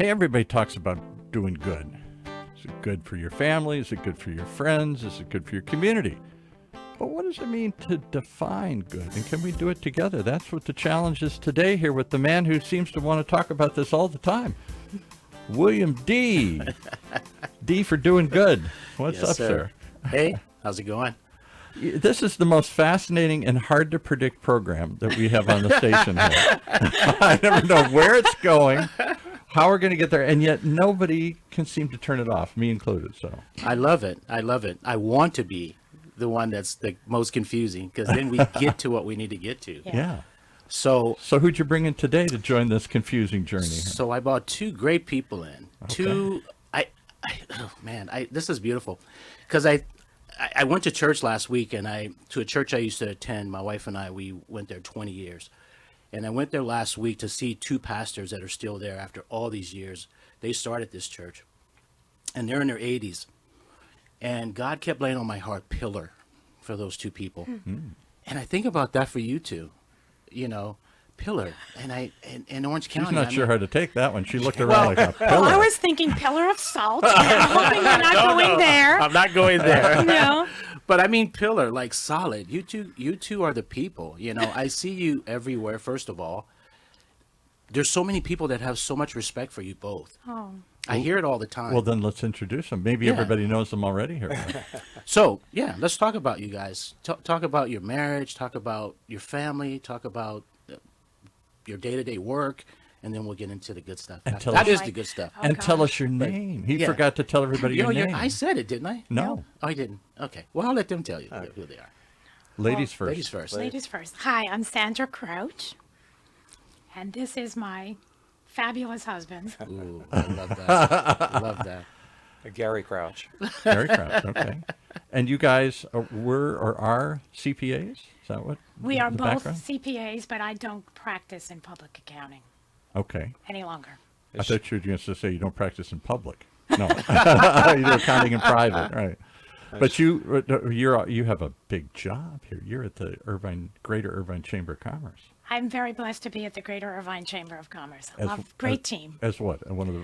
Hey, everybody talks about doing good. Is it good for your family? Is it good for your friends? Is it good for your community? But what does it mean to define good? And can we do it together? That's what the challenge is today here with the man who seems to want to talk about this all the time. William D. D for doing good. What's Yes, up, sir? Hey, how's it going? This is the most fascinating and hard to predict program that we have on the station here. I never know where it's going, how we're going to get there, and yet nobody can seem to turn it off, me included. So I love it. I love it. I want to be the one that's the most confusing because then we get to what we need to get to. yeah. So who'd you bring in today to join this confusing journey here? So I brought two great people in. Okay. This is beautiful because I went to church last week and to a church I used to attend. My wife and we went there 20 years. And I went there last week to see two pastors that are still there after all these years. They started this church and they're in their 80s. And God kept laying on my heart pillar for those two people. Mm-hmm. And I think about that for you two, pillar. And in Orange County. She's not sure how to take that one. She looked around like a pillar. Well, I was thinking pillar of salt. I'm hoping you're not going there. I'm not going there. No. But I mean pillar, like solid. You two are the people. I see you everywhere, first of all. There's so many people that have so much respect for you both. Oh. I hear it all the time. Well, then let's introduce them. Maybe everybody knows them already here. So, let's talk about you guys. Talk about your marriage, talk about your family, talk about your day-to-day work, and then we'll get into the good stuff. That is the good stuff. Oh, And gosh. tell us your name. He forgot to tell everybody your name. I said it, didn't I? No. Oh, I didn't. Okay. Well, I'll let them tell you who they are. Ladies first. Ladies first. Ladies first. Hi, I'm Sandra Crouch, and this is my fabulous husband. Ooh, I love that. Love that. Gary Crouch. Gary Crouch, okay. And you guys are CPAs? Is that what? We are the both background? CPAs, but I don't practice in public accounting Okay. any longer. I thought you were going to say you don't practice in public. No. You do accounting in private, right. But you have a big job here. You're at the Greater Irvine Chamber of Commerce. I'm very blessed to be at the Greater Irvine Chamber of Commerce. As- Great team. As what?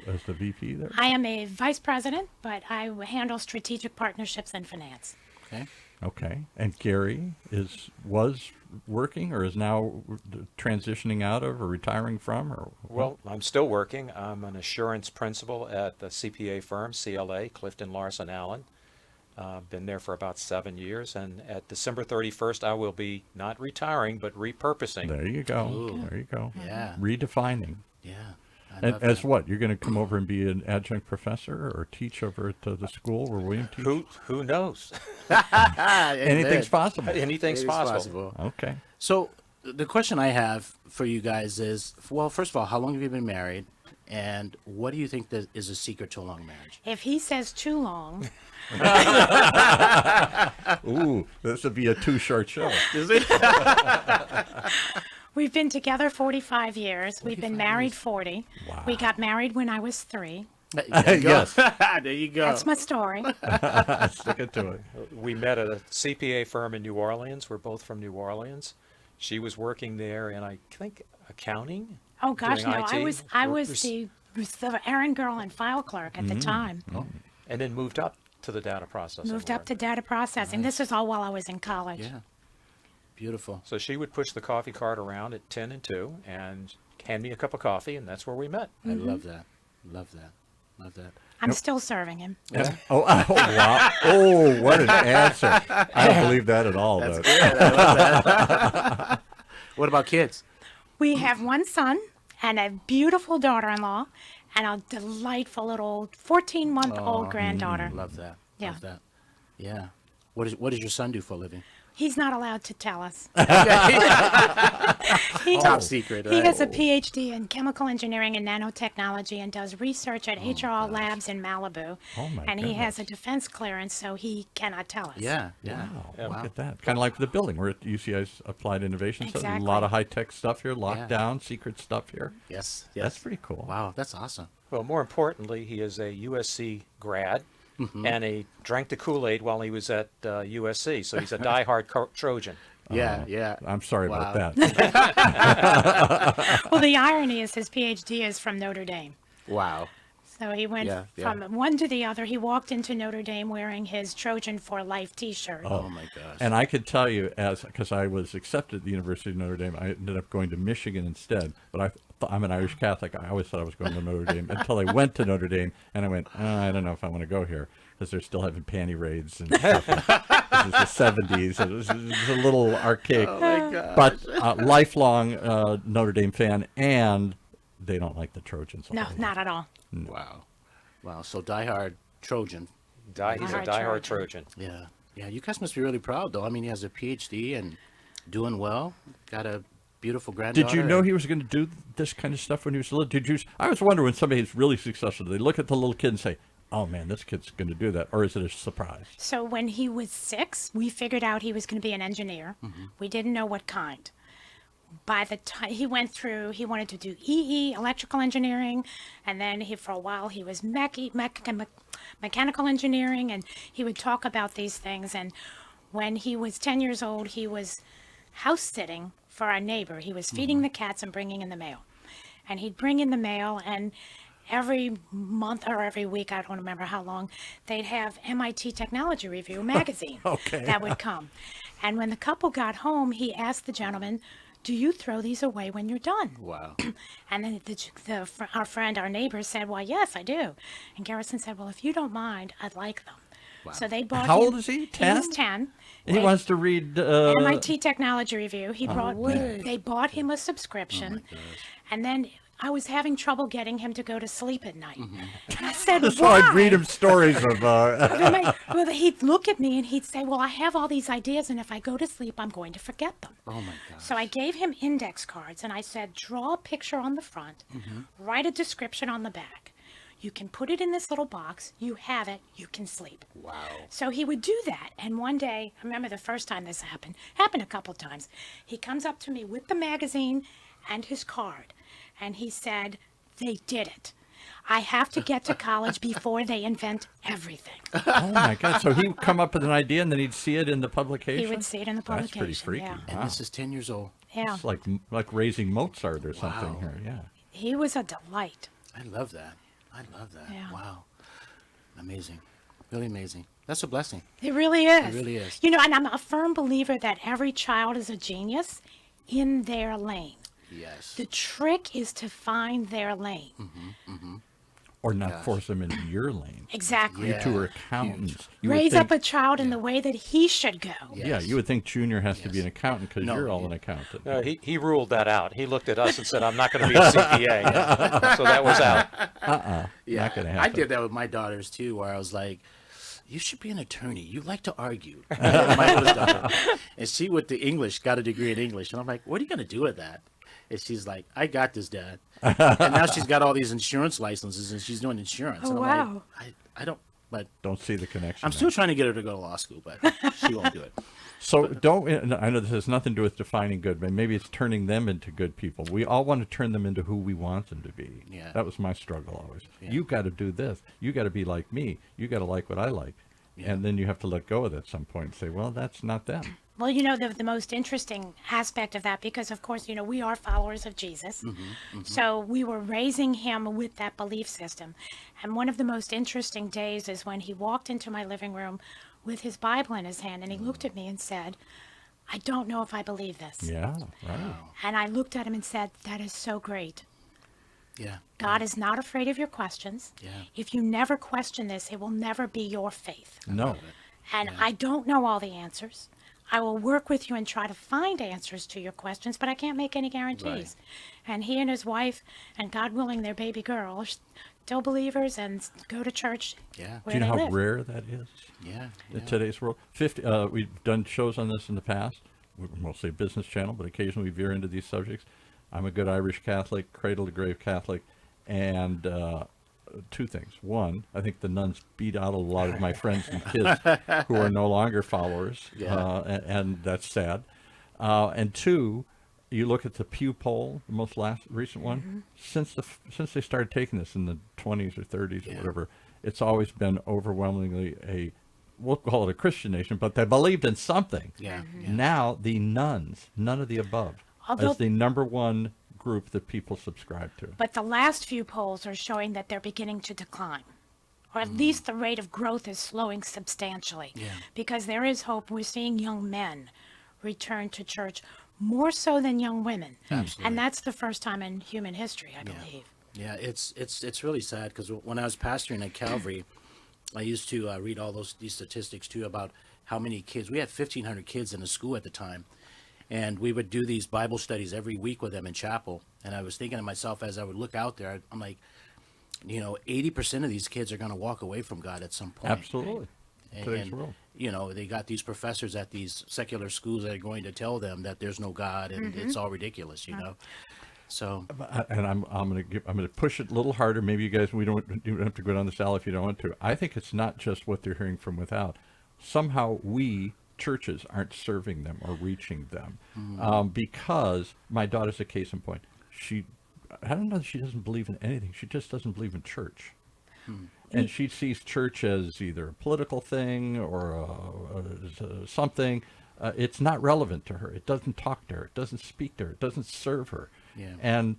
As the VP there? I am a vice president, but I handle strategic partnerships and finance. Okay. Okay. And Gary was working or is now transitioning out of or retiring from? Or Well, I'm still working. I'm an assurance principal at the CPA firm, CLA, Clifton Larson Allen. Been there for about 7 years, and at December 31st, I will be not retiring, but repurposing. There you go. Ooh. There you go. Yeah. Redefining. Yeah. I And love as that. what? You're going to come over and be an adjunct professor or teach over at the school where William teaches? Who knows? Anything's possible. Anything's possible. Okay. So the question I have for you guys is, well, first of all, how long have you been married? And what do you think that is a secret to a long marriage? If he says too long, Ooh, this would be a too short show. we've been together 45 years. We've been married 40. Wow. We got married when I was 3. There you go. Yes. There you go. That's my story. Stick it to it. We met at a CPA firm in New Orleans. We're both from New Orleans. She was working there in, I think, accounting. Oh gosh, Doing no! I IT. was the errand girl and file clerk at the time. And then moved up to the data processing. Moved up to work. data processing. This is all while I was in college. Yeah. Beautiful. So she would push the coffee cart around at 10 and 2 and hand me a cup of coffee, and that's where we met. I love that. Love that. Love that. I'm still serving him. Oh, wow. Oh, what an answer. I don't believe that at all. That's though. good. I love that. What about kids? We have one son and a beautiful daughter-in-law and a delightful little 14-month-old granddaughter. Love that. Yeah. Love that. Yeah. What does your son do for a living? He's not allowed to tell us. Top secret. He Right? has a PhD in chemical engineering and nanotechnology and does research at HR Labs in Malibu. Oh, my and he has goodness. a defense clearance, so he cannot tell us. Yeah. Yeah. Wow, look at that. Kind of like the building. We're at UCI's Applied Innovation Center. Exactly. A lot of high-tech stuff here, Yeah. lockdown, secret stuff here. Yes. That's pretty cool. Wow. That's awesome. Well, more importantly, he is a USC grad, and he drank the Kool-Aid while he was at USC, so he's a diehard Trojan. Yeah. Yeah. I'm sorry Wow. about that. Well, the irony is his PhD is from Notre Dame. Wow. So he went Yeah, from yeah. one to the other. He walked into Notre Dame wearing his Trojan for Life T-shirt. Oh my gosh. And I could tell you, because I was accepted at the University of Notre Dame, I ended up going to Michigan instead. But I'm an Irish Catholic. I always thought I was going to Notre Dame until I went to Notre Dame, and I went, I don't know if I want to go here because they're still having panty raids and stuff. This is the 70s. It was a little archaic. Oh my gosh. But lifelong Notre Dame fan, and they don't like the Trojans. a No, whole lot. not at all. Wow. Wow. So diehard Trojan. He's a Diehard diehard Trojan. Trojan. Yeah. Yeah. You guys must be really proud, though. I mean, he has a PhD and doing well. Got a beautiful granddaughter. Did you know and- he was going to do this kind of stuff when he was little? I was wondering when somebody's really successful, they look at the little kid and say, "Oh man, this kid's going to do that," or is it a surprise? So when he was 6, we figured out he was going to be an engineer. We didn't know what kind. By the time he went through, he wanted to do EE, electrical engineering, and then for a while he was mechanical engineering, and he would talk about these things. And when he was 10 years old, he was house sitting for our neighbor. He was feeding the cats and bringing in the mail. And he'd bring in the mail, and every month or every week, I don't remember how long, they'd have MIT Technology Review magazine Okay. that would come. And when the couple got home, he asked the gentleman, "Do you throw these away when you're done?" Wow. And then our friend, our neighbor, said, "Well, yes, I do." And Garrison said, "Well, if you don't mind, I'd like them." So they bought How him- old is he? He 10? was 10. And he They- wants to read. MIT Technology Review. He brought. They bought him a subscription, and then I was having trouble getting him to go to sleep at night. And I said, So "Why?" I'd read him stories of. Well, he'd look at me and he'd say, "Well, I have all these ideas, and if I go to sleep, I'm going to forget them." Oh my gosh. So I gave him index cards, and I said, "Draw a picture on the front, write a description on the back. You can put it in this little box. You have it. You can sleep." Wow. So he would do that. And one day, I remember the first time this happened a couple times. He comes up to me with the magazine and his card. And he said, "They did it. I have to get to college before they invent everything." Oh my God! So he would come up with an idea, and then he'd see it in the publication. He would see it in the That's publication. pretty freaky. Yeah. And Wow. this is 10 years old. Yeah. It's like raising Mozart or something Wow. here. Yeah. He was a delight. I love that. I love that. Yeah. Wow. Amazing. Really amazing. That's a blessing. It really is. It really is. You know, and I'm a firm believer that every child is a genius in their lane. Yes. The trick is to find their lane. Or not force them into your lane. Exactly. You two are Yeah. accountants. You would Raise think- up a child in the way that he should go. Yeah. Yeah, Yes. you would think Junior has to be Yes. an accountant because No, you're all you- an accountant. No, he ruled that out. He looked at us and said, "I'm not going to be a CPA." So that was out. Yeah. Not gonna I happen. did that with my daughters too, where I was like, "You should be an attorney. You like to argue." My oldest daughter. And she, with the English, got a degree in English. And I'm like, "What are you going to do with that?" And she's like, "I got this, Dad." And now she's got all these insurance licenses and she's doing insurance. Oh, and I'm wow. like, I don't, but Don't see the connection. I'm there. still trying to get her to go to law school, but she won't do it. So don't. I know this has nothing to do with defining good, but maybe it's turning them into good people. We all want to turn them into who we want them to be. Yeah. That was my struggle always. Yeah. You got to do this. You got to be like me. You got to like what I like. And then you have to let go of it at some point and say, well, that's not them. Well, you know, the most interesting aspect of that, because of course, you know, we are followers of Jesus. So we were raising him with that belief system. And one of the most interesting days is when he walked into my living room with his Bible in his hand and he looked at me and said, "I don't know if I believe this." Yeah, right. And I looked at him and said, "That is so great. Yeah. God is not afraid of your questions. Yeah. If you never question this, it will never be your faith. No. And I don't know all the answers. I will work with you and try to find answers to your questions, but I can't make any guarantees." And he and his wife, and God willing, their baby girl, are still believers and go to church Yeah. where Do you know they how live. rare that is Yeah. in today's world? We've done shows on this in the past. We're mostly a business channel, but occasionally we veer into these subjects. I'm a good Irish Catholic, cradle to grave Catholic, and two things. One, I think the nuns beat out a lot of my friends and kids who are no longer followers, Yeah. and that's sad. And two, you look at the Pew poll, the most recent one, since they started taking this in the 20s or 30s or Yeah. whatever, it's always been overwhelmingly we'll call it a Christian nation, but they believed in something. Yeah. Now the nuns, none of the above, Although- as the number one group that people subscribe to. But the last few polls are showing that they're beginning to decline, or at least the rate of growth is slowing substantially. Yeah. Because there is hope. We're seeing young men return to church more so than young women. Absolutely. And that's the first time in human history, I believe. Yeah, it's really sad because when I was pastoring at Calvary, I used to read all these statistics too about how many kids. We had 1,500 kids in the school at the time, and we would do these Bible studies every week with them in chapel. And I was thinking to myself as I would look out there, I'm like, 80% of these kids are going to walk away from God at some point. Absolutely. Today's world. They got these professors at these secular schools that are going to tell them that there's no God and it's all ridiculous, So And I'm going to push it a little harder. Maybe you guys, you don't have to go down this alley if you don't want to. I think it's not just what they're hearing from without. Somehow we churches aren't serving them or reaching them, because my daughter's a case in point. I don't know that she doesn't believe in anything. She just doesn't believe in church. And she sees church as either a political thing or something. It's not relevant to her. It doesn't talk to her. It doesn't speak to her. It doesn't serve her. Yeah. And,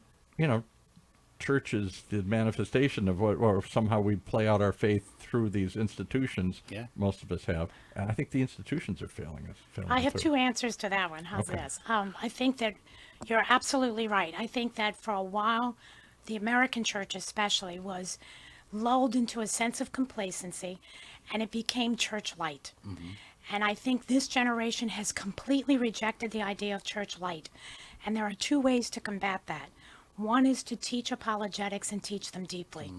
church is the manifestation of or somehow we play out our faith through these institutions. Yeah. Most of us have. And I think the institutions are failing us. I have two answers to that one. How's this? I think that you're absolutely right. I think that for a while, the American church especially was lulled into a sense of complacency, and it became church light. And I think this generation has completely rejected the idea of church light. And there are two ways to combat that. One is to teach apologetics and teach them deeply.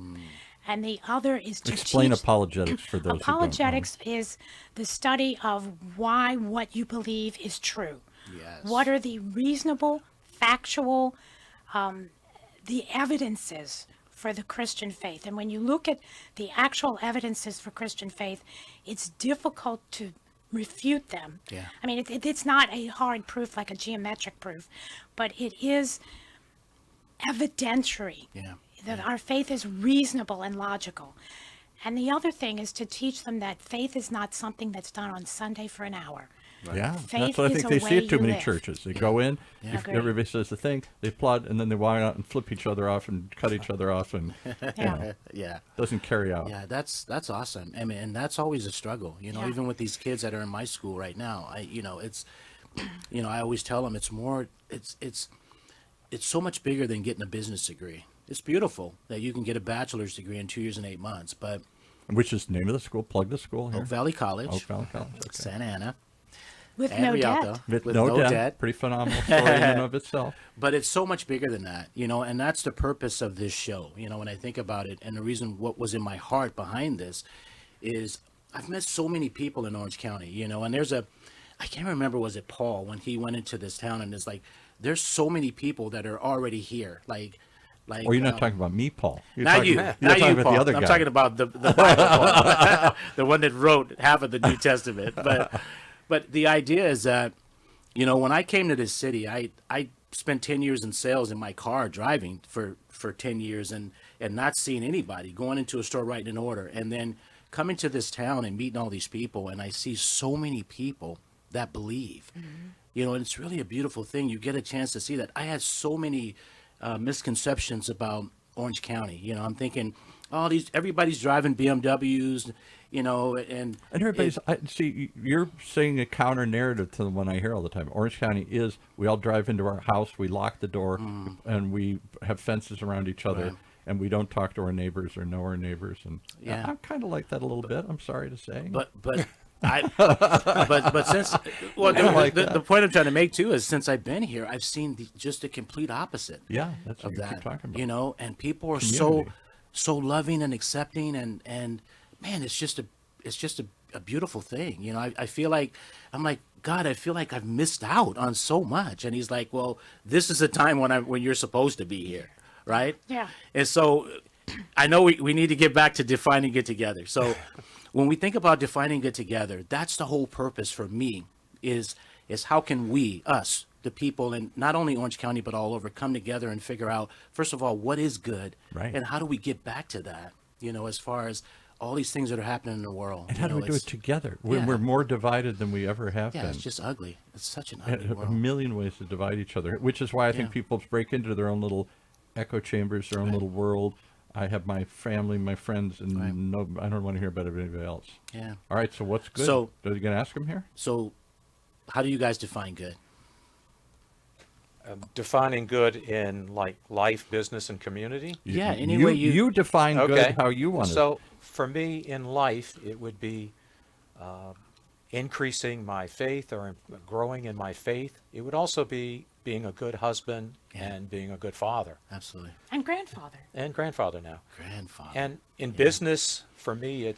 And the other is to Explain teach... apologetics for those Apologetics is the study of why what you believe is true. Yes. What are the reasonable, factual, the evidences for the Christian faith? And when you look at the actual evidences for Christian faith, it's difficult to refute them. Yeah. I mean, it's not a hard proof like a geometric proof, but it is evidentiary that our faith is reasonable and logical. And the other thing is to teach them that faith is not something that's done on Sunday for an hour. Yeah, Faith that's what I is think a they see way at too you many live. churches. They go in, if Agreed. everybody says the thing, they applaud, and then they walk out and flip each other off and cut each other off, and Yeah. doesn't carry out. Yeah, that's awesome. I mean, and that's always a struggle, Yeah. even with these kids that are in my school right now. It's I always tell them it's so much bigger than getting a business degree. It's beautiful that you can get a bachelor's degree in 2 years and 8 months, but Which is the name of the school? Plug the school here. Oak Valley College, Oak Valley College. Okay. Santa Ana, With and no Rialto, debt. With no debt. Pretty phenomenal story in and of itself. But it's so much bigger than that, and that's the purpose of this show, when I think about it. And the reason what was in my heart behind this is I've met so many people in Orange County, and I can't remember, was it Paul, when he went into this town, and it's like, there's so many people that are already here. Like, Well, you're not talking about me, Paul. You're not talking, you, You're not talking you, about Paul. the other I'm guy. talking about the Bible Paul, the one that wrote half of the New Testament. But the idea is that, when I came to this city, I spent 10 years in sales in my car driving for 10 years and not seeing anybody, going into a store writing an order, and then coming to this town and meeting all these people, and I see so many people that believe. And it's really a beautiful thing. You get a chance to see that. I had so many misconceptions about Orange County. I'm thinking, everybody's driving BMWs, and everybody's, see, you're saying a counter narrative to the one I hear all the time. Orange County is, we all drive into our house, we lock the door, and we have fences around each other, Right. and we don't talk to our neighbors or know our neighbors. And Yeah. I'm kind of like that a little bit, I'm sorry to say. But but since the point I'm trying to make too is since I've been here, I've seen just the complete opposite yeah, that's what of you that. keep talking about. And people are Community. so loving and accepting, and man, it's just a beautiful thing. I feel like I'm like, God, I feel like I've missed out on so much, and He's like, well, this is the time when you're supposed to be here, right? Yeah. And so I know we need to get back to defining it together. So when we think about defining it together, that's the whole purpose for me is how can we, us, the people in not only Orange County but all over, come together and figure out, first of all, what is good, Right. and how do we get back to that, as far as all these things that are happening in the world. And how do we do it together? We're more divided than we ever have been. Yeah, it's just ugly. It's such an ugly A world. million ways to divide each other, which is why I think Yeah. people break into their own little echo chambers, their own Right. little world. I have my family, my friends, and Right. no, I don't want to hear about anybody else. Yeah. All right, so what's good? So- Are you going to ask him here? So, how do you guys define good? Defining good in like life, business, and community. Yeah, any way you- define good how you want it. So for me in life, it would be increasing my faith or growing in my faith. It would also be being a good husband and being a good father Absolutely. And grandfather. and grandfather now. Grandfather. And in business, for me,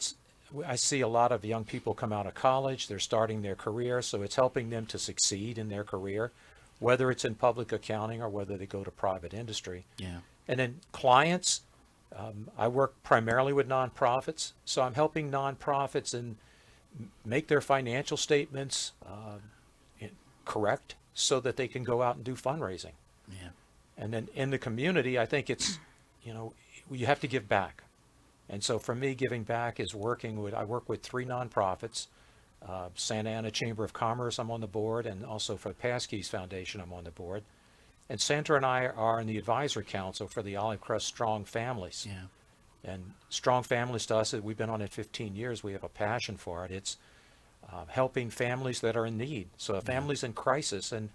I see a lot of young people come out of college, they're starting their career, so it's helping them to succeed in their career, whether it's in public accounting or whether they go to private industry. Yeah. And then clients, I work primarily with nonprofits, so I'm helping nonprofits and make their financial statements correct so that they can go out and do fundraising. Yeah. And then in the community, I think it's, you have to give back. And so for me, giving back is I work with 3 nonprofits, Santa Ana Chamber of Commerce, I'm on the board, and also for the Passkeys Foundation, I'm on the board. And Sandra and I are in the advisory council for the Olive Crest Strong Families. Yeah. And Strong Families to us, we've been on it 15 years. We have a passion for it. It's helping families that are in need. So a family's in crisis and,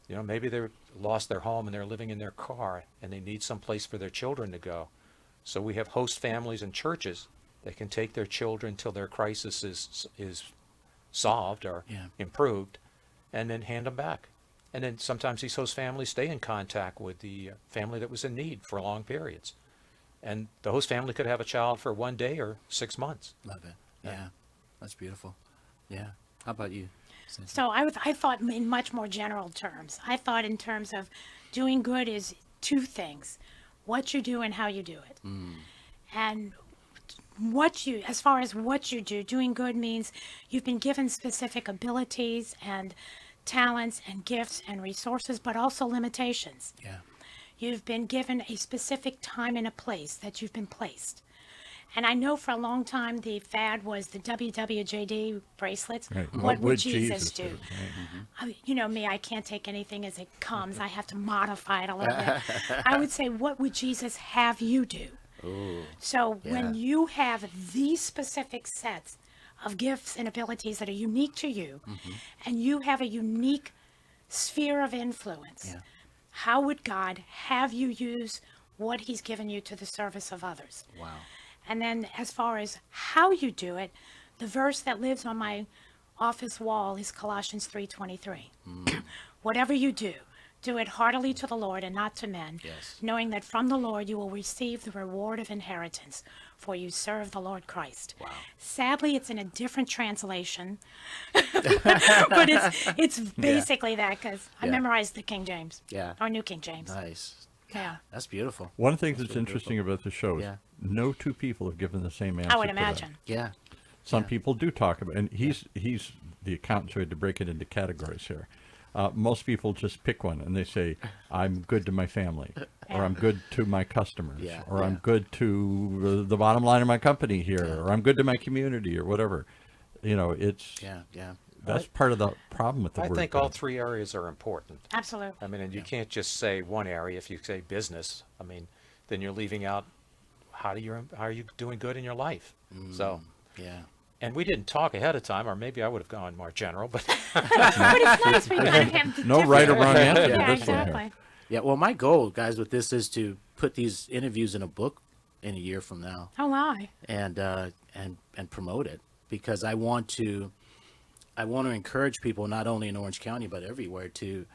maybe they've lost their home and they're living in their car and they need some place for their children to go. So we have host families and churches that can take their children till their crisis is solved or improved and then hand them back. And then sometimes these host families stay in contact with the family that was in need for long periods. And the host family could have a child for 1 day or 6 months. Love it. Yeah. That's beautiful. Yeah. How about you? Cynthia? So I thought in much more general terms. I thought in terms of doing good is 2 things: what you do and how you do it. And as far as what you do, doing good means you've been given specific abilities and talents and gifts and resources, but also limitations. Yeah. You've been given a specific time and a place that you've been placed. And I know for a long time the fad was the WWJD bracelets. Right. What would Jesus do? Right. You know me, I can't take anything as it comes. I have to modify it a little bit. I would say, what would Jesus have you do? Ooh. So Yeah. when you have these specific sets of gifts and abilities that are unique to you, and you have a unique sphere of influence, Yeah. how would God have you use what he's given you to the service of others? Wow. And then as far as how you do it, the verse that lives on my office wall is Colossians 3:23. Whatever you do, do it heartily to the Lord and not to men, Yes. knowing that from the Lord you will receive the reward of inheritance, for you serve the Lord Christ. Wow. Sadly, it's in a different translation, but it's basically that, because I Yeah. memorized the King James, Yeah. or New King James. Nice. Yeah. That's beautiful. One of the things that's interesting about the show is Yeah. no 2 people have given the same answer. I would to that. imagine. Yeah. Some people do talk about, and he's the accountant who had to break it into categories here. Most people just pick one and they say, I'm good to my family, or I'm good to my customers, Yeah, or I'm yeah. good to the bottom line of my company here, or I'm good to my community, or whatever. It's Yeah. Yeah. that's part of the problem with the I word think good. all 3 areas are important. Absolutely. I mean, and you can't just say one area. If you say business, I mean, then you're leaving out how are you doing good in your life? So, Yeah. and we didn't talk ahead of time, or maybe I would have gone more general, but But it's nice when you kind of have the No right or different- wrong answer to Yeah, this one here. exactly. Yeah. Well, my goal, guys, with this is to put these interviews in a book in a year from now, Oh my. and promote it, because I want to encourage people not only in Orange County but everywhere to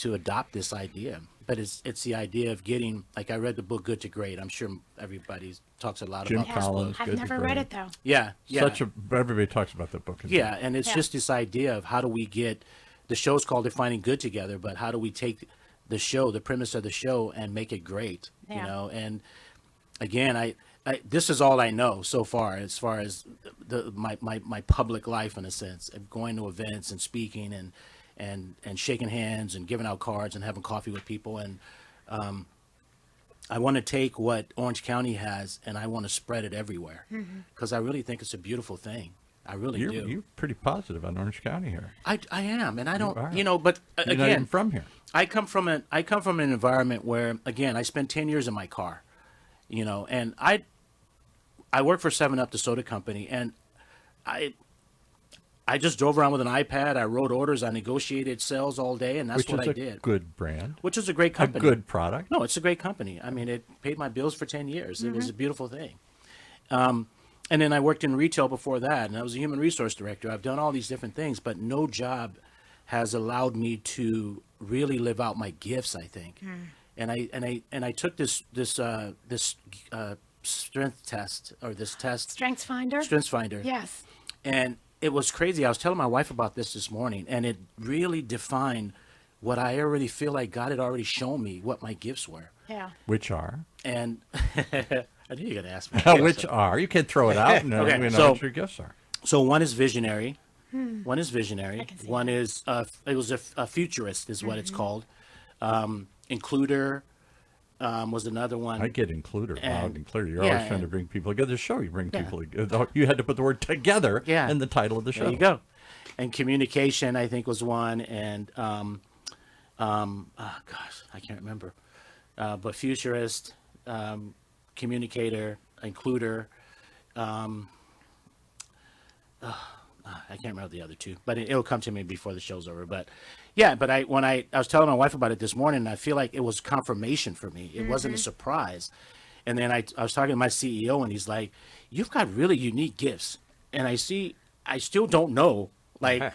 adopt this idea. But it's the idea of getting, like, I read the book Good to Great. I'm sure everybody talks a lot Jim about this Collins. book. I've Good to never great. read it though. Yeah. Yeah. Everybody talks about that book. Yeah, and it's Yeah. just this idea of how do we get the show's called Defining Good together, but how do we take the show, the premise of the show, and make it great? You Yeah. know, and again, I this is all I know so far as my public life, in a sense, of going to events and speaking and shaking hands and giving out cards and having coffee with people, and I want to take what Orange County has and I want to spread it everywhere because I really think it's a beautiful thing. I really do. You're pretty positive on Orange County here. I am, and I don't, are. but You're not even again, from here. I come from an environment where, again, I spent 10 years in my car, and I work for 7-Up, the soda company, and I just drove around with an iPad. I wrote orders. I negotiated sales all day, and that's what I Which did. is a good brand. Which is a great A company. good product. No, it's a great company. I mean, it paid my bills for 10 years. It was a beautiful thing. And then I worked in retail before that, and I was a human resource director. I've done all these different things, but no job has allowed me to really live out my gifts, I think. And I took this strength test, or this test. Strengths Finder? Strengths Finder. Yes. And it was crazy. I was telling my wife about this morning, and it really defined what I already feel like God had already shown me what my gifts were. Yeah. Which are? And I knew you were going to ask me. Which are? You can't throw it out. And Okay, we know so- what your gifts are. So one is visionary. One is visionary. I can see One that. is it was a futurist is what it's called. Includer was another one. I get includer loud And- and clear. You're yeah, always trying to and- bring people together. The show you bring Yeah. people together. You had to put the word together Yeah. in the title of the show. There you go. And communication, I think, was one. And oh gosh, I can't remember. But futurist, communicator, includer. I can't remember the other two, but it'll come to me before the show's over. But yeah, but when I was telling my wife about it this morning, and I feel like it was confirmation for me. It wasn't a surprise. And then I was talking to my CEO, and he's like, "You've got really unique gifts." And I still don't know, like,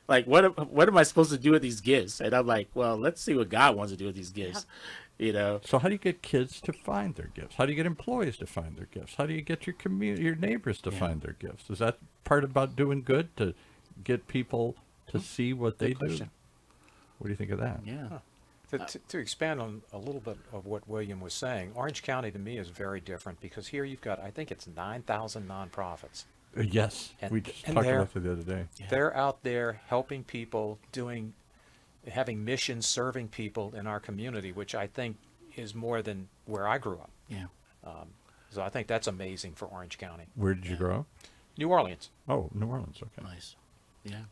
like what am I supposed to do with these gifts? And I'm like, well, let's see what God wants to do with these gifts, So how do you get kids to find their gifts? How do you get employees to find their gifts? How do you get your your neighbors to find their gifts? Is that part about doing good, to get people to see what they do? question. What do you think of that? Yeah. To expand on a little bit of what William was saying, Orange County to me is very different because here you've got, I think it's 9,000 nonprofits. Yes, And- we just and talked they're- about it the other day. They're out there helping people, having missions, serving people in our community, which I think is more than where I grew up. Yeah. So I think that's amazing for Orange County. Where did you grow up? New Orleans. Oh, New Orleans. Okay. Nice. Yeah.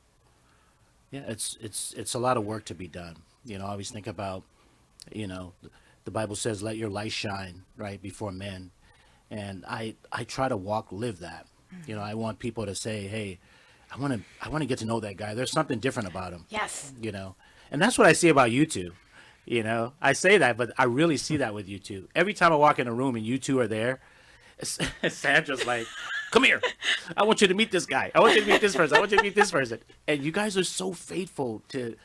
Yeah, it's a lot of work to be done. I always think about, the Bible says, let your light shine, right, before men. And I try to live that. I want people to say, hey, I want to get to know that guy. There's something different about him. Yes. And that's what I see about you two. I say that, but I really see that with you two. Every time I walk in a room and you two are there, Sandra's like, come here. I want you to meet this guy. I want you to meet this person. I want you to meet this person. And you guys are so faithful to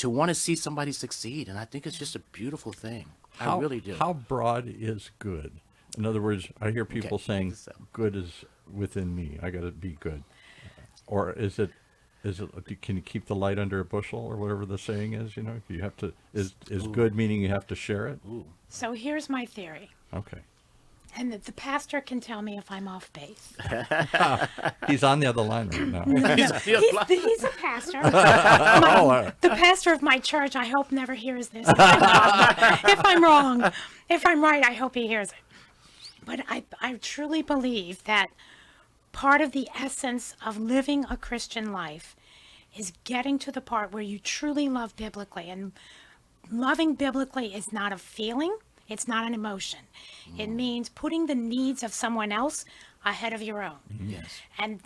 want to see somebody succeed. And I think it's just a beautiful thing. I really do. How broad is good? In other words, I hear people Okay, saying so- good is within me. I got to be good. Or is it, can you keep the light under a bushel, or whatever the saying is, you have to, is good meaning you have to share it? So here's my theory. Okay. And the pastor can tell me if I'm off base. He's on the other line right now. He's a pastor. The pastor of my church, I hope, never hears this. If I'm wrong, if I'm right, I hope he hears it. But I truly believe that part of the essence of living a Christian life is getting to the part where you truly love biblically. And loving biblically is not a feeling. It's not an emotion. It means putting the needs of someone else ahead of your own. Yes. And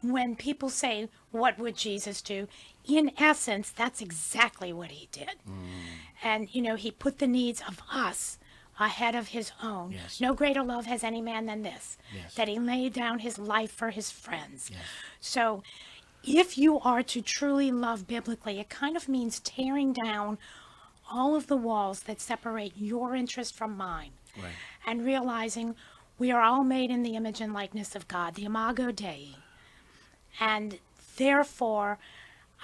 when people say, what would Jesus do? In essence, that's exactly what he did. And, he put the needs of us ahead of his own. Yes. No greater love has any man than this, Yes. that he laid down his life for his friends. Yes. So if you are to truly love biblically, it kind of means tearing down all of the walls that separate your interest from mine. Right. And realizing we are all made in the image and likeness of God, the Imago Dei. And therefore,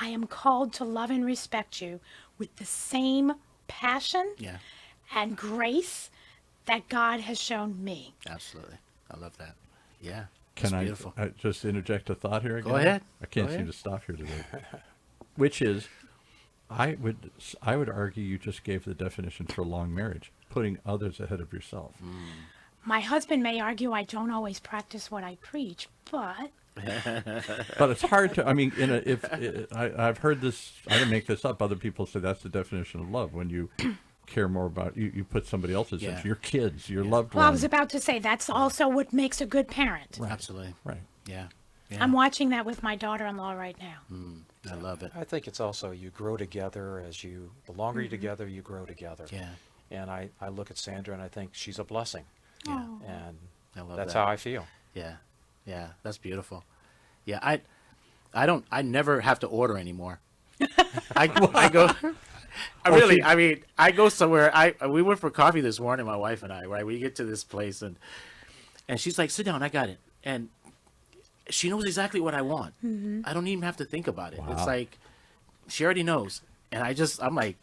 I am called to love and respect you with the same passion Yeah. and grace that God has shown me. Absolutely. I love that. Yeah. Can It's beautiful. I just interject a thought here again? Go ahead. I can't Go seem ahead. to stop here today. Which is, I would argue you just gave the definition for long marriage, putting others ahead of yourself. My husband may argue I don't always practice what I preach, but But it's hard to. I mean, I've heard this. I didn't make this up. Other people say that's the definition of love. When you care more about you put somebody else's Yeah. interest, your kids, your loved well, I ones. was about to say that's also what makes a good parent. Right. Absolutely. Right. Yeah. Yeah. I'm watching that with my daughter-in-law right now. I love it. I think it's also you grow together the longer you're together, you grow together. Yeah. And I look at Sandra and I think she's a blessing. Yeah. Oh. And I love that's that. how I feel. Yeah. Yeah. That's beautiful. Yeah. I never have to order anymore. I go. I mean, I go somewhere. We went for coffee this morning, my wife and I. Right, we get to this place and she's like, "Sit down, I got it." And she knows exactly what I want. I don't even have to think about it. Wow. It's like she already knows, and I'm like,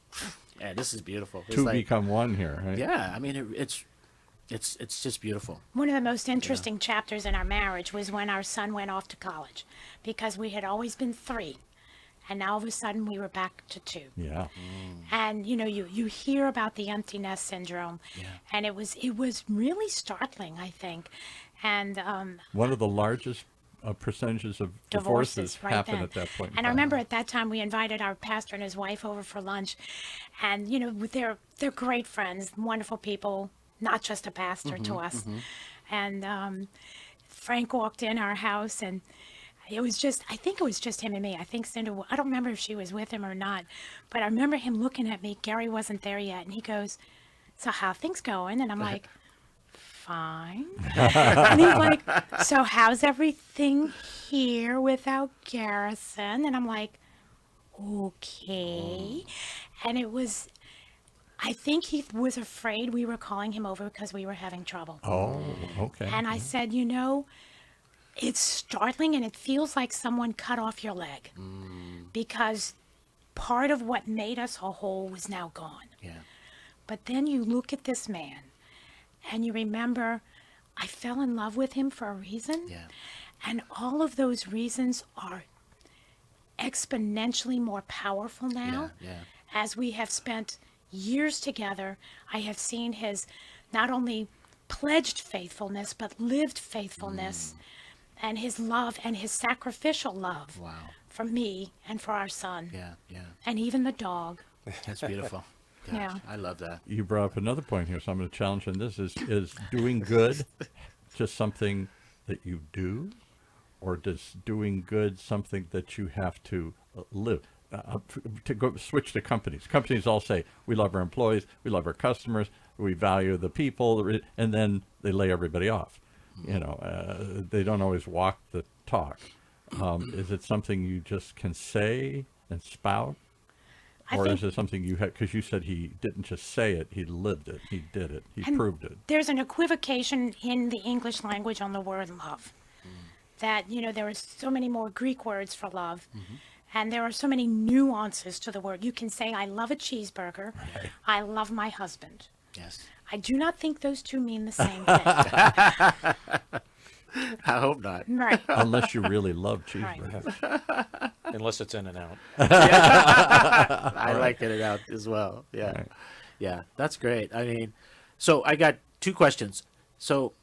"Yeah, this is beautiful." It's Two like, become one here. Right? yeah. I mean, it's just beautiful. One of the most interesting chapters in our marriage was when our son went off to college, because we had always been 3, and now all of a sudden we were back to 2. Yeah. And you hear about the empty nest syndrome, and it was really startling, I think. And One of the largest percentages of divorces right happen then. at that point. in And I time. remember at that time we invited our pastor and his wife over for lunch, and they're great friends, wonderful people, not just a pastor to us. And Frank walked in our house, and I think it was just him and me. I think Sandra, I don't remember if she was with him or not, but I remember him looking at me. Gary wasn't there yet, and he goes, "So how things going?" And I'm like, "Fine." And he's like, "So how's everything here without Garrison?" And I'm like, "Okay." And I think he was afraid we were calling him over because we were having trouble. Oh, okay. And I said, it's startling, and it feels like someone cut off your leg, because part of what made us a whole was now gone. Yeah. But then you look at this man and you remember, I fell in love with him for a reason. Yeah. And all of those reasons are exponentially more powerful now. Yeah. As we have spent years together, I have seen his not only pledged faithfulness, but lived faithfulness, and his love and his sacrificial love Wow. for me and for our son, Yeah. Yeah. and even the dog. That's beautiful. Gosh, Yeah. I love that. You brought up another point here, so I'm going to challenge on this. Is doing good just something that you do, or does doing good something that you have to live? To go switch to companies. Companies all say, we love our employees, we love our customers, we value the people, and then they lay everybody off. They don't always walk the talk. Is it something you just can say and spout? Or is it something you had, because you said he didn't just say it, he lived it, he did it, he And proved it. There's an equivocation in the English language on the word love. That, there are so many more Greek words for love. And there are so many nuances to the word. You can say, I love a cheeseburger. Right. I love my husband. Yes. I do not think those two mean the same thing. I hope not. Right. Unless you really love Right. cheeseburgers. Unless it's in and out. I like it out as well. Yeah. Right. Yeah. That's great. I mean, so I got 2 questions. So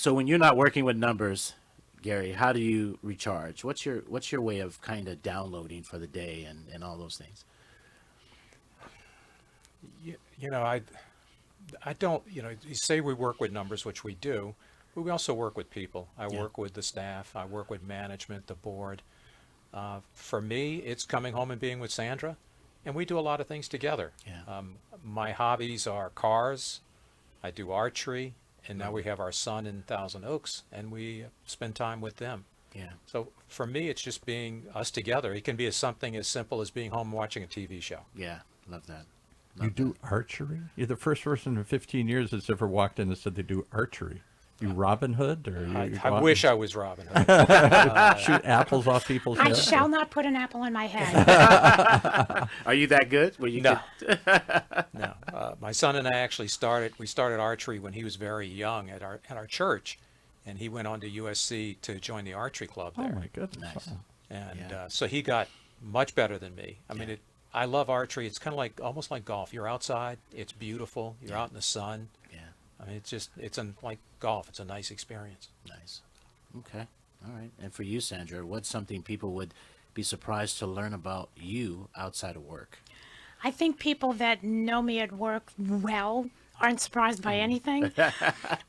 when you're not working with numbers, Gary, how do you recharge? What's your way of kind of downloading for the day and all those things? I don't, you say we work with numbers, which we do, but we also work with people. I work with the staff. I work with management, the board. For me, it's coming home and being with Sandra, and we do a lot of things together. Yeah. My hobbies are cars. I do archery, and now we have our son in Thousand Oaks, and we spend time with them. Yeah. So for me, it's just being us together. It can be something as simple as being home watching a TV show. Yeah. Love that. You do archery? You're the first person in 15 years that's ever walked in and said they do archery. You Robin Hood? Or you I wish I was Robin Hood. shoot apples off people's I heads? shall not put an apple in my head. Are you that good? Where you No. could- No, my son and I actually started archery when he was very young at our church, and he went on to USC to join the archery club Oh, there. my goodness. Nice. Wow. And Yeah. so he got much better than me. I mean, I love archery. It's kind of like almost like golf. You're outside. It's beautiful. You're out in the sun. Yeah. I mean, like golf. It's a nice experience. Nice. Okay. All right. And for you, Sandra, what's something people would be surprised to learn about you outside of work? I think people that know me at work well aren't surprised by anything.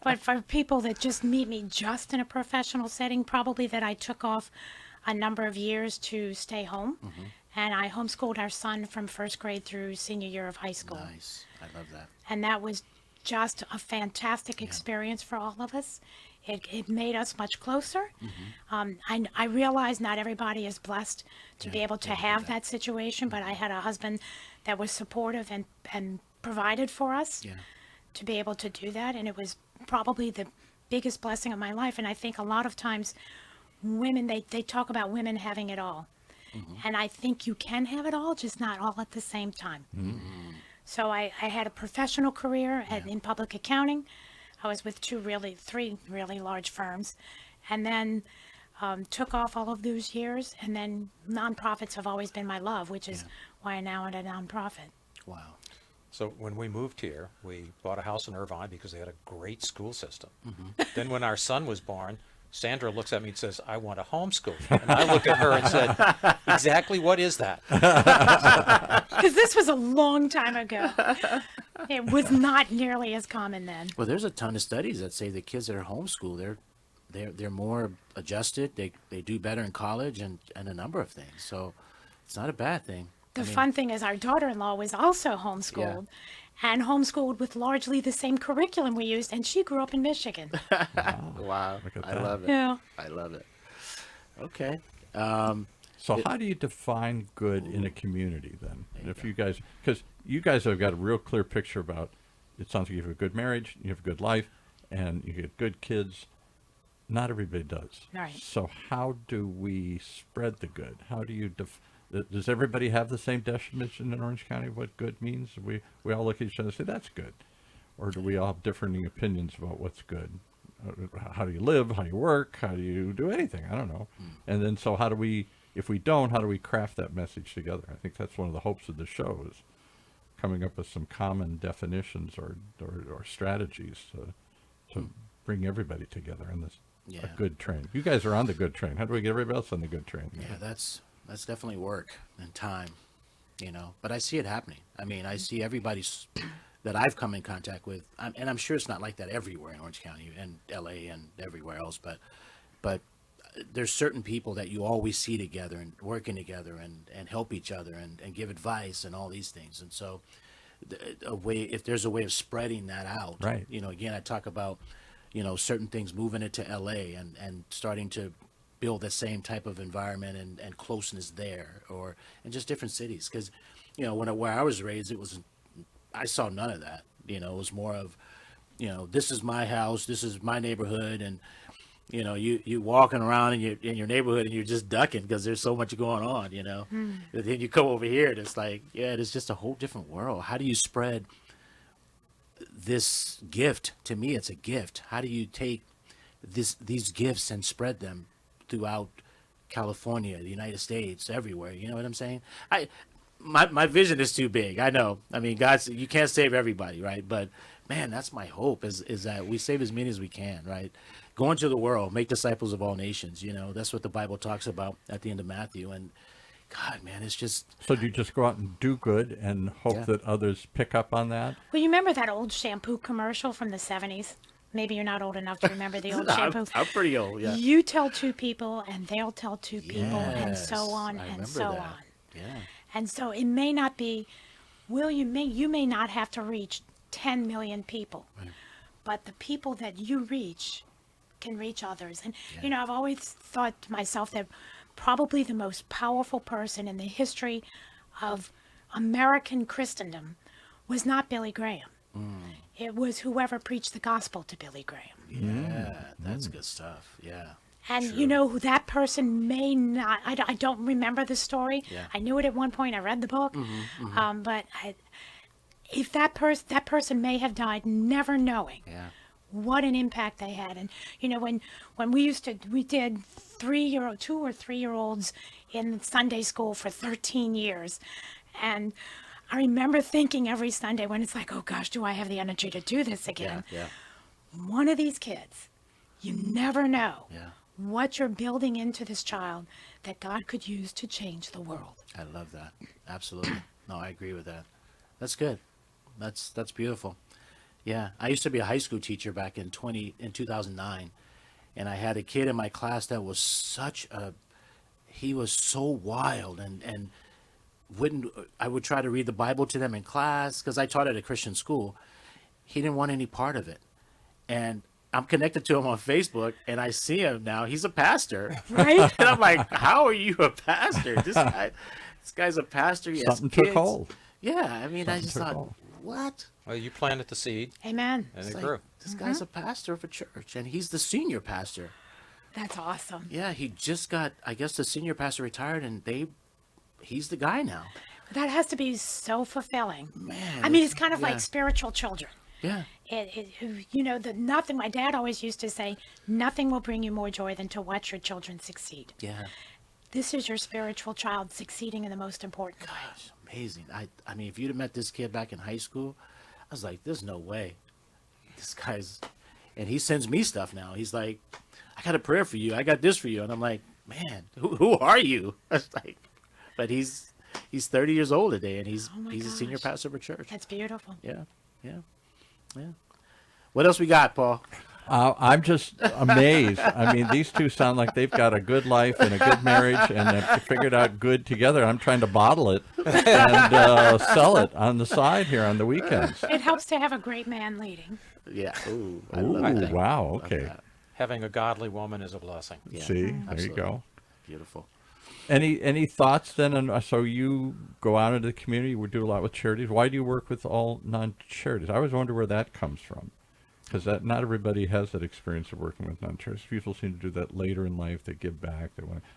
But for people that just meet me just in a professional setting, probably that I took off a number of years to stay home. And I homeschooled our son from first grade through senior year of high school. Nice. I love that. And that was just a fantastic experience for all of us. It made us much closer. I realize not everybody is blessed to be able to have that situation, but I had a husband that was supportive and provided for us to be able to do that. And it was probably the biggest blessing of my life. And I think a lot of times women, they talk about women having it all. And I think you can have it all, just not all at the same time. So I had a professional career in public accounting. I was with three really large firms, and then took off all of those years. And then nonprofits have always been my love, which is why I now own a nonprofit. Wow. So when we moved here, we bought a house in Irvine because they had a great school system. Then when our son was born, Sandra looks at me and says, I want a homeschool. And I looked at her and said, exactly what is that? Because this was a long time ago. It was not nearly as common then. Well, there's a ton of studies that say the kids that are homeschooled, they're more adjusted. They do better in college and a number of things. So it's not a bad thing. The fun thing is our daughter-in-law was also homeschooled and homeschooled with largely the same curriculum we used, and she grew up in Michigan. Wow. Look at I that. love it. Yeah. I love it. Okay. So how do you define good in a community then? If you guys, because you guys have got a real clear picture about, it sounds like you have a good marriage, you have a good life, and you get good kids. Not everybody does. Right. So how do we spread the good? How do you does everybody have the same definition in Orange County of what good means? We all look at each other and say, that's good. Or do we all have differing opinions about what's good? How do you live? How do you work? How do you do anything? I don't know. And then so how do we, if we don't, how do we craft that message together? I think that's one of the hopes of the show, is coming up with some common definitions or strategies to bring everybody together on this a good train. You guys are on the good train. How do we get everybody else on the good train? Yeah, that's definitely work and time, but I see it happening. I mean, I see everybody that I've come in contact with, and I'm sure it's not like that everywhere in Orange County and LA and everywhere else, but there's certain people that you always see together and working together and help each other and give advice and all these things. And so if there's a way of spreading that out, right. Again, I talk about, certain things moving into LA and starting to build the same type of environment and closeness there, and just different cities. Because, where I was raised, I saw none of that. It was more of, this is my house, this is my neighborhood, and you walking around in your neighborhood and you're just ducking because there's so much going on. But then you come over here and it's like, it's just a whole different world. How do you spread this gift? To me, it's a gift. How do you take these gifts and spread them throughout California, the United States, everywhere? You know what I'm saying? My vision is too big. I know. I mean, you can't save everybody, right? But man, that's my hope is that we save as many as we can, right? Go into the world, make disciples of all nations. That's what the Bible talks about at the end of Matthew. And God, man, it's just. So do you just go out and do good and hope that others pick up on that? Well, you remember that old shampoo commercial from the 70s? Maybe you're not old enough to remember the old shampoo. I'm pretty old, yeah. You tell two people, and they'll tell two people, and so on, and so on. Yeah. And so it may not be, you may not have to reach 10 million people, but the people that you reach can reach others. And, I've always thought to myself that probably the most powerful person in the history of American Christendom was not Billy Graham. It was whoever preached the gospel to Billy Graham. Yeah, that's good stuff. Yeah. And who that person may not, I don't remember the story. Yeah. I knew it at one point. I read the book. But if that person may have died never knowing what an impact they had. And, when we did 2 or 3 year olds in Sunday school for 13 years. And I remember thinking every Sunday when it's like, oh gosh, do I have the energy to do this again? Yeah. One of these kids, you never know Yeah. what you're building into this child that God could use to change the world. I love that. Absolutely. No, I agree with that. That's good. That's beautiful. Yeah. I used to be a high school teacher back in 2009, and I had a kid in my class that was he was so wild and I would try to read the Bible to them in class because I taught at a Christian school. He didn't want any part of it. And I'm connected to him on Facebook, and I see him now. He's a pastor. Right? And I'm like, how are you a pastor? This guy's a pastor. He has Something kids. took hold. Yeah, I mean, I Something just took thought, hold. what? Well, you planted the seed, Amen. and It's it like, grew. this guy's a pastor of a church, and he's the senior pastor. That's awesome. Yeah, he just got, I guess the senior pastor retired, and he's the guy now. That has to be so fulfilling. Man. I mean, it's kind of yeah. like spiritual children. Yeah. My dad always used to say, nothing will bring you more joy than to watch your children succeed. Yeah. This is your spiritual child succeeding in the most important way. Gosh, amazing. I mean, if you'd have met this kid back in high school, I was like, there's no way. This guy's, and he sends me stuff now. He's like, I got a prayer for you. I got this for you. And I'm like, man, who are you? I was like, but he's 30 years old today, and he's Oh my a senior gosh. pastor of a church. That's beautiful. Yeah. What else we got, Paul? I'm just amazed. I mean, these two sound like they've got a good life and a good marriage, and they've figured out good together. I'm trying to bottle it and sell it on the side here on the weekends. It helps to have a great man leading. Yeah. Ooh, I Ooh, love that. wow, Love okay. that. Having a godly woman is a blessing. Yeah, See, there you absolutely. go. Beautiful. Any thoughts then? So you go out into the community. We do a lot with charities. Why do you work with all non-charities? I always wonder where that comes from, because not everybody has that experience of working with non-charities. People seem to do that later in life. They give back.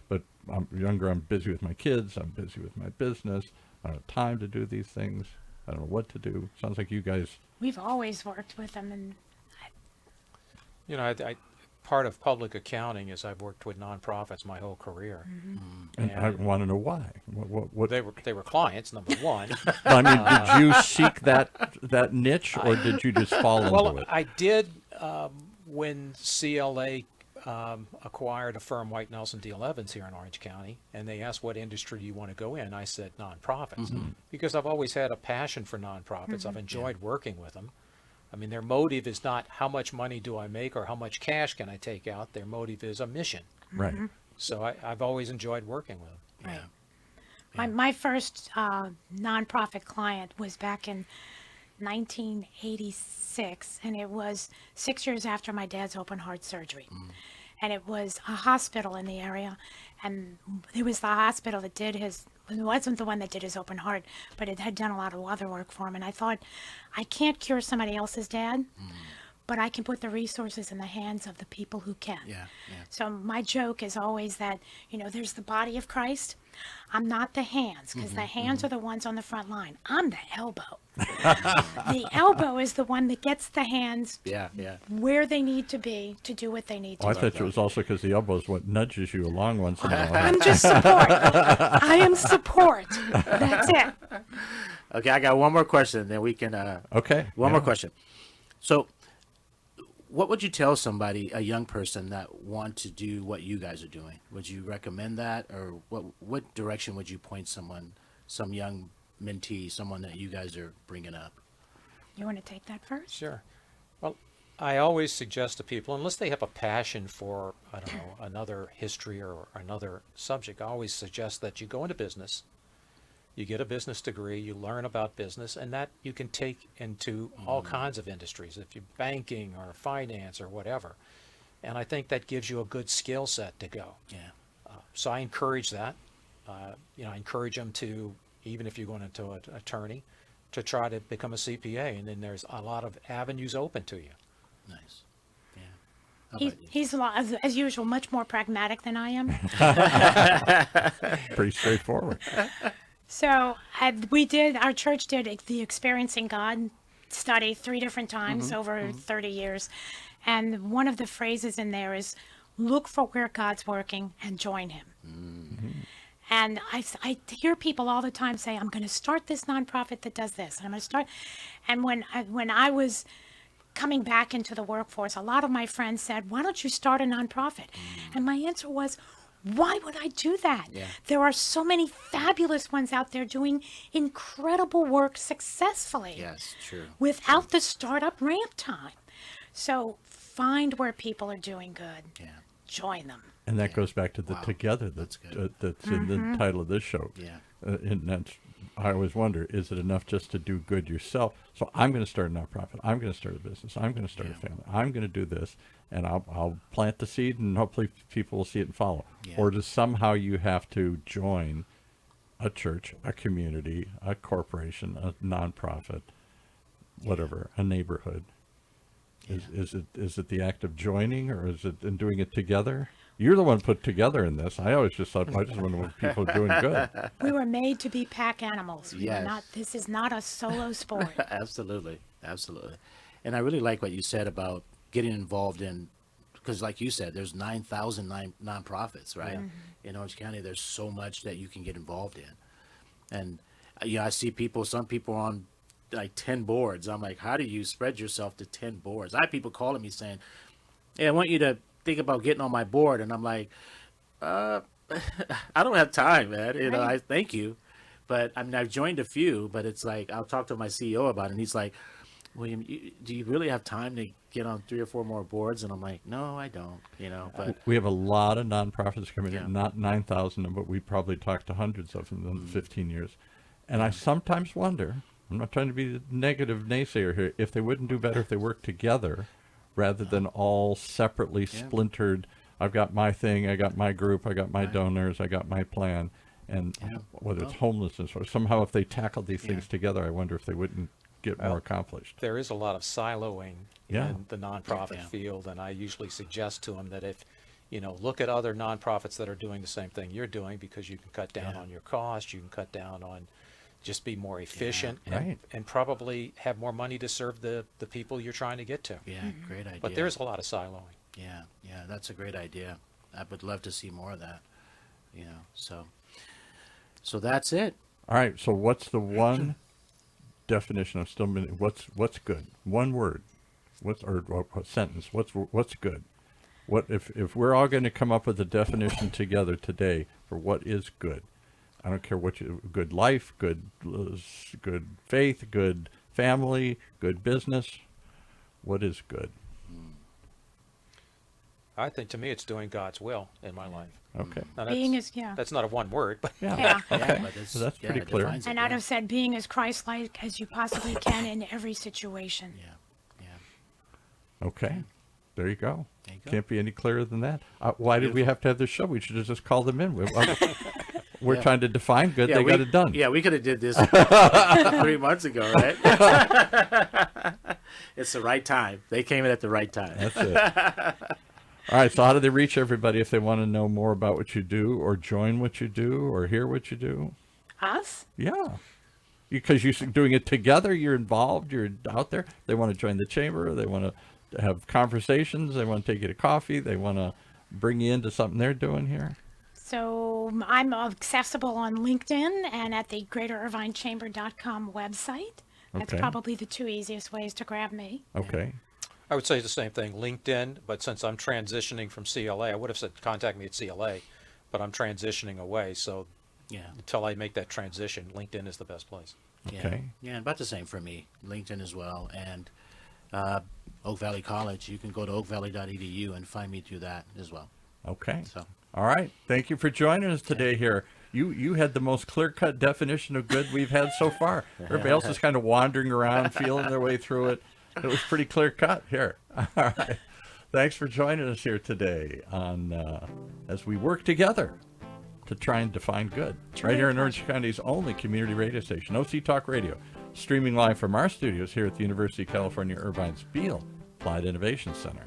But I'm younger. I'm busy with my kids. I'm busy with my business. I don't have time to do these things. I don't know what to do. Sounds like you guys. We've always worked with them, and You know, I part of public accounting is I've worked with nonprofits my whole career. And I want to know why. What They were clients, number one. I mean, did you seek that niche, or did you just fall into Well, it? I did when CLA acquired a firm, White Nelson Deal Evans, here in Orange County, and they asked what industry do you want to go in. I said nonprofits, because I've always had a passion for nonprofits. I've enjoyed working with them. I mean, their motive is not how much money do I make or how much cash can I take out. Their motive is a mission. Right. So I've always enjoyed working with them. right. My first nonprofit client was back in 1986, and it was 6 years after my dad's open heart surgery. And it was a hospital in the area, and it was the hospital that did it wasn't the one that did his open heart, but it had done a lot of other work for him. And I thought, I can't cure somebody else's dad, but I can put the resources in the hands of the people who can. Yeah. So my joke is always that, there's the body of Christ. I'm not the hands, because the hands are the ones on the front line. I'm the elbow. The elbow is the one that gets the hands Yeah. where they need to be to do what they need to Oh, I do. thought it was also because the elbow is what nudges you along once in a while. I'm just support. I am support. That's it. Okay, I got one more question, then we can. Okay. One yeah. more question. So, what would you tell somebody, a young person that want to do what you guys are doing? Would you recommend that, or what direction would you point someone, some young mentee, someone that you guys are bringing up? You want to take that first? Sure. Well, I always suggest to people, unless they have a passion for, I don't know, another history or another subject, I always suggest that you go into business, you get a business degree, you learn about business, and that you can take into all kinds of industries, if you're banking or finance or whatever. And I think that gives you a good skill set to go. Yeah. So I encourage that. I encourage them to, even if you're going into an attorney, to try to become a CPA, and then there's a lot of avenues open to you. Nice. Yeah. How about you? He's a lot, as usual, much more pragmatic than I am. Pretty straightforward. So our church did the Experiencing God study 3 different times over 30 years. And one of the phrases in there is, look for where God's working and join him. And I hear people all the time say, I'm going to start this nonprofit that does this. And I'm going to start. And when I was coming back into the workforce, a lot of my friends said, why don't you start a nonprofit? And my answer was, why would I do that? Yeah. There are so many fabulous ones out there doing incredible work successfully Yes, true. without the startup ramp time. So find where people are doing good. Yeah. Join them. And that goes back to the Wow. together That's that's good. that's in the title of this show. Yeah. And that's, I always wonder, is it enough just to do good yourself? So I'm going to start a nonprofit. I'm going to start a business. I'm going to start a family. I'm going to do this, and I'll plant the seed, and hopefully people will see it and follow. Yeah. Or does somehow you have to join a church, a community, a corporation, a nonprofit, whatever, a neighborhood? Is it the act of joining, or is it in doing it together? You're the one put together in this. I always just thought, I just wonder when people are doing good. We were made to be pack animals. We Yes. are not. This is not a solo sport. Absolutely. Absolutely. And I really like what you said about getting involved in, because like you said, there's 9,000 nonprofits, right? In Orange County, there's so much that you can get involved in. And, I see some people on like 10 boards. I'm like, how do you spread yourself to 10 boards? I have people calling me saying, hey, I want you to think about getting on my board. And I'm like, I don't have time, man. Right. I thank you. But I mean, I've joined a few, but it's like, I'll talk to my CEO about it. And he's like, William, do you really have time to get on 3 or 4 more boards? And I'm like, no, I don't, but We have a lot of nonprofits coming Yeah. in, not 9,000, but we probably talked to hundreds of them in 15 years. And I sometimes wonder, I'm not trying to be the negative naysayer here, if they wouldn't do better if they worked together rather than all separately splintered. I've got my thing, I got my group, I got my donors, I got my plan. And whether it's homelessness or somehow if they tackled these things together, I wonder if they wouldn't get more accomplished. There is a lot of siloing Yeah. in the nonprofit Yeah. field, and I usually suggest to them that if, look at other nonprofits that are doing the same thing you're doing, because you can cut down on your costs, you can cut down on, just be more efficient, Right. and probably have more money to serve the people you're trying to get to. yeah, great idea. But there's a lot of siloing. Yeah, that's a great idea. I would love to see more of that, so that's it. All right, so what's the one definition of what's good? One word. Or sentence. What's good? What if we're all going to come up with a definition together today for what is good? I don't care good life, good faith, good family, good business. What is good? I think, to me, it's doing God's will in my life. Okay. Now, Being that's, as yeah. that's not a one word, but Yeah. Yeah. Okay. but it's, So that's pretty it clear. defines it, And I'd have said being as Christ-like as you possibly can in every situation. yeah. Okay. There you go. There you go. Can't be any clearer than that. Why did we have to have this show? We should have just called them in. We're trying to define good. They got it done. Yeah, we could have did this 3 months ago, right? It's the right time. They came in at the right time. That's it. All right. So how do they reach everybody if they want to know more about what you do, or join what you do, or hear what you do? Us? Yeah. Because you're doing it together, you're involved, you're out there. They want to join the chamber. They want to have conversations. They want to take you to coffee. They want to bring you into something they're doing here. So I'm accessible on LinkedIn and at the GreaterIrvineChamber.com website. That's Okay. probably the 2 easiest ways to grab me. Okay. I would say the same thing, LinkedIn, but since I'm transitioning from CLA, I would have said contact me at CLA, but I'm transitioning away, so Yeah. until I make that transition, LinkedIn is the best place. Okay. Yeah, about the same for me. LinkedIn as well. And Oak Valley College, you can go to oakvalley.edu and find me through that as well. Okay. So All right. Thank you for joining us today here. You had the most clear-cut definition of good we've had so far. Everybody else is kind of wandering around, feeling their way through it. It was pretty clear-cut here. All right. Thanks for joining us here today on as we work together to try and define good. Right here in Orange County's only community radio station, OC Talk Radio, streaming live from our studios here at the University of California, Irvine's Beale Applied Innovation Center.